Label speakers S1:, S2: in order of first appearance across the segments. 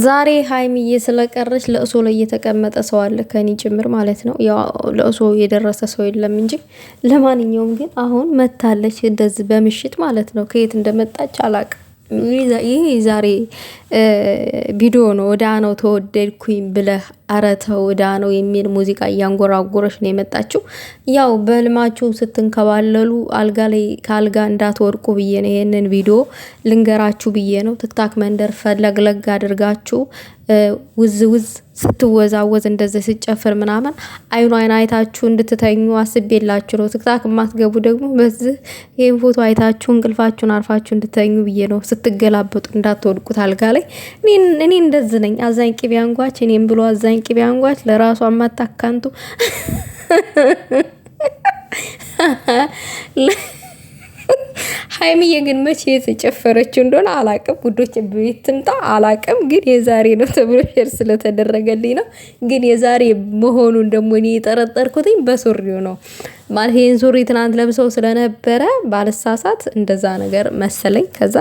S1: ዛሬ ሀይሚዬ ስለቀረች ለእሶ ላይ የተቀመጠ ሰው አለ ከኔ ጭምር ማለት ነው። ያው ለእሶ የደረሰ ሰው የለም እንጂ ለማንኛውም ግን አሁን መታለች እንደዚህ በምሽት ማለት ነው። ከየት እንደመጣች አላቅም። ይህ ዛሬ ቪዲዮ ነው። ወዳ ነው ተወደድኩኝ ብለህ አረተው ወዳ ነው የሚል ሙዚቃ እያንጎራጎረች ነው የመጣችው። ያው በልማችሁ ስትንከባለሉ አልጋ ላይ ከአልጋ እንዳትወድቁ ብዬ ነው ይሄንን ቪዲዮ ልንገራችሁ ብዬ ነው። ትክታክ መንደር ፈለግለግ አድርጋችሁ ውዝ ውዝ ስትወዛወዝ እንደዚህ ስጨፍር ምናምን አይን አይታችሁ እንድትተኙ አስቤላችሁ ነው። ትክታክ የማትገቡ ደግሞ በዚህ ይሄን ፎቶ አይታችሁ እንቅልፋችሁን አርፋችሁ እንድተኙ ብዬ ነው። ስትገላበጡ እንዳትወድቁት አልጋ ላይ። እኔ እንደዚህ ነኝ፣ አዛኝ ቅቤ አንጓች። እኔም ብሎ አዛኝ ቅቤ አንጓች ለራሷ ማታካንቱ ሀይሚዬ ግን መቼ የተጨፈረችው እንደሆነ አላቅም። ጉዶች ቤት ትምጣ አላቅም፣ ግን የዛሬ ነው ተብሎ ሼር ስለተደረገልኝ ነው። ግን የዛሬ መሆኑን ደግሞ እኔ የጠረጠርኩትኝ በሱሪው ነው ማለት ይሄን ሱሪ ትናንት ለብሰው ስለነበረ ባለሳሳት እንደዛ ነገር መሰለኝ። ከዛ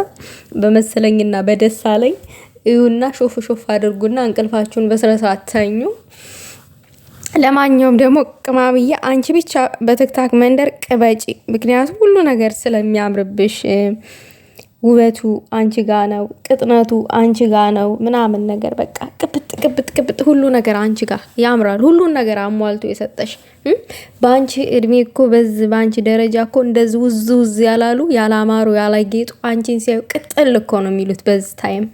S1: በመሰለኝና በደሳለኝ እዩና ሾፍ ሾፍ አድርጉና እንቅልፋችሁን በስነስርዓት ተኙ። ለማንኛውም ደግሞ ቅማምዬ አንቺ ብቻ በትክታክ መንደር ቅበጪ። ምክንያቱም ሁሉ ነገር ስለሚያምርብሽ፣ ውበቱ አንቺ ጋ ነው፣ ቅጥነቱ አንቺ ጋ ነው ምናምን ነገር በቃ ቅብጥ ሁሉ ነገር አንቺ ጋ ያምራል። ሁሉን ነገር አሟልቶ የሰጠሽ በአንቺ እድሜ እኮ በአንቺ ደረጃ እኮ እንደዚህ ውዝ ውዝ ያላሉ ያላማሩ ያላጌጡ አንቺን ሲያዩ ቅጥል እኮ ነው የሚሉት በዚህ ታይም።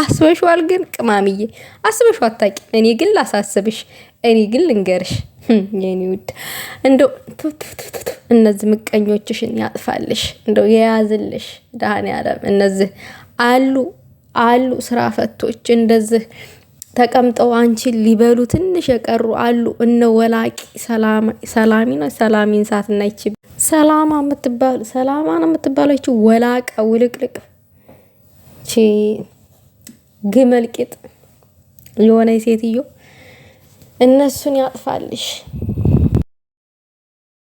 S1: አስበሽዋል? ግን ቅማምዬ አስበሽው አታውቂም። እኔ ግን ላሳስብሽ፣ እኔ ግን ልንገርሽ የኔ ውድ እንደው እነዚህ ምቀኞችሽን ያጥፋልሽ፣ እንደው የያዝልሽ ዳህኔዓለም። እነዚህ አሉ ስራ ፈቶች እንደዚህ ተቀምጠው አንቺን ሊበሉ ትንሽ የቀሩ አሉ። እነ ወላቂ ሰላሚ ነው ሰላሚን ሳትና ይቺ ሰላማ ነው የምትባለው ይቺ ወላቃ ውልቅልቅ ቺ ግመልቂጥ የሆነ ሴትዮ እነሱን ያጥፋልሽ።